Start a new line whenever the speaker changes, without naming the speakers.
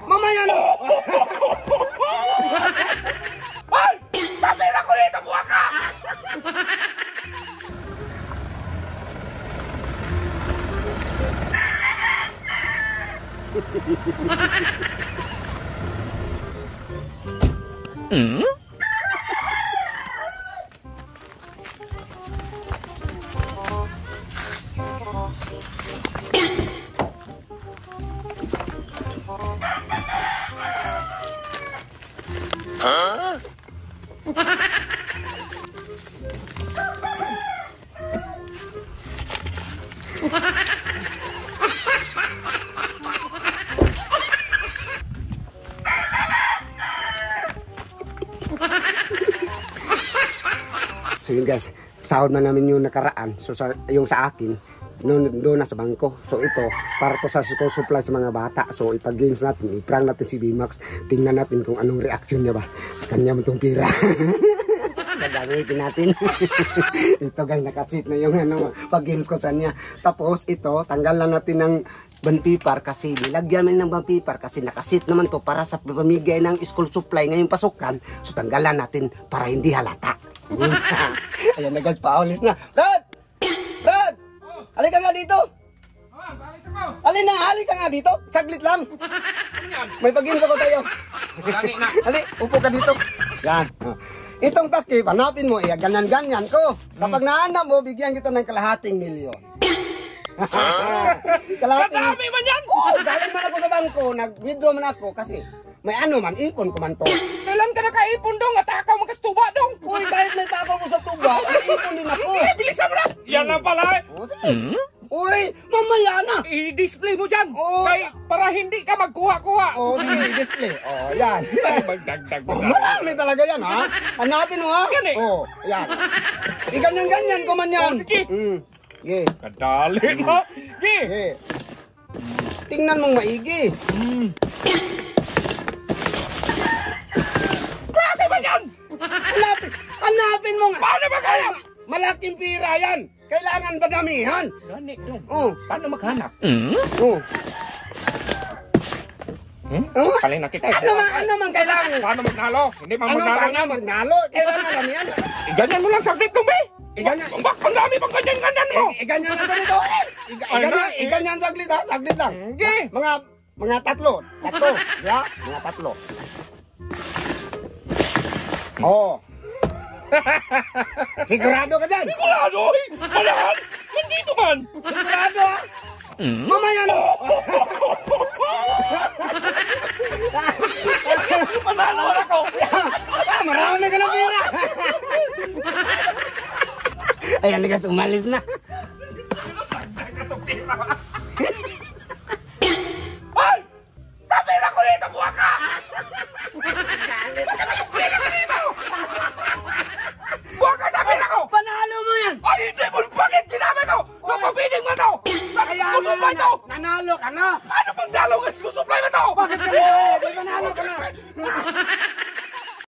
Mamaya na!
Ay! Tapira ko dito, buha ka!
So yun guys, sahod na namin yung nakaraan. So yung sa akin, doon na sa bangko. So ito, para to sa school supply sa mga bata. So ipag-games natin, i-prank natin si VMAX. Tingnan natin kung anong reaction niya ba sa kanya mo itong pira. Gagamitin natin. Ito guys, nakasit na yung pag-games ko sa niya. Tapos ito, tanggal lang natin ng banpipar kasi nilagyan namin ng banpipar kasi nakasit naman to para sa pamigay ng school supply ngayong pasukan. So tanggalan natin para hindi halata. Ayan na guys, paulis na. Brad! Brad! Halika nga dito! Alin na, halika nga dito. Saglit lang. May pag-games ako tayo. Hali, upo ka dito. Yan. Itong takip, hanapin mo, ganyan-ganyan ko. Kapag nahanap mo, bigyan kita ng kalahating milyon. Kalahating...
Madami man yan!
Oo, galing man ako sa bangko, nag-withdraw man ako kasi may ano man, ipon ko man to.
Kailan ka nakaipon dong? Atakaw magkastuba dong!
Uy, kahit may takaw ko sa tuba, may ipon din ako.
Bilisan mo na! Yan lang pala eh!
Uy, mamaya na!
I-display mo dyan!
Oh.
Para hindi ka magkuha-kuha!
Oh, sige, display. Oh, yan.
Magdagdag mo
Oh,
na.
marami talaga yan, ha? Hanapin mo, ha?
Yan eh.
Oh, yan. Iganyan-ganyan ko man yan.
Oh, sige.
Sige.
Kadali mo! Gi!
Sige. Tingnan mong maigi.
Klase ba yan?
Hanapin mo nga.
Paano ba kaya?
Malaking pira yan. Kailangan ba damihan?
Gani dong.
Oh.
Paano maghanap?
Oh. Oh?
Kalay na kita.
Ano man kailangan?
Paano magnalo? Hindi man magnalo
Paano
yan.
magnalo? Kailangan damihan.
Ganyan mo lang saglit dong, be.
Iganyan.
Ang dami pang ganyan-ganyan mo.
Iganyan lang ganito. Iganyan saglit ha. Saglit lang.
Sige.
Mga tatlo. Tatlo. Ya? Mga tatlo. Oh. Sigurado ka dyan?
Sigurado eh! Malahan! Nandito man!
Sigurado ha? Mamaya na!
Manalo na ako!
Marami ka ng pira! Ayan, guys, umalis na.
Ay! Sabi na ko dito, buha ka! Buha ka, sabi na ko!
Panalo mo yan!
Ay, hindi mo! Bakit ginamit mo? Kapabiling mo to! Sabi
Kaya
ko ba ito?
nanalo ka na!
Ano bang dalaw ang supply mo to?
Bakit ka na? Panalo ka na!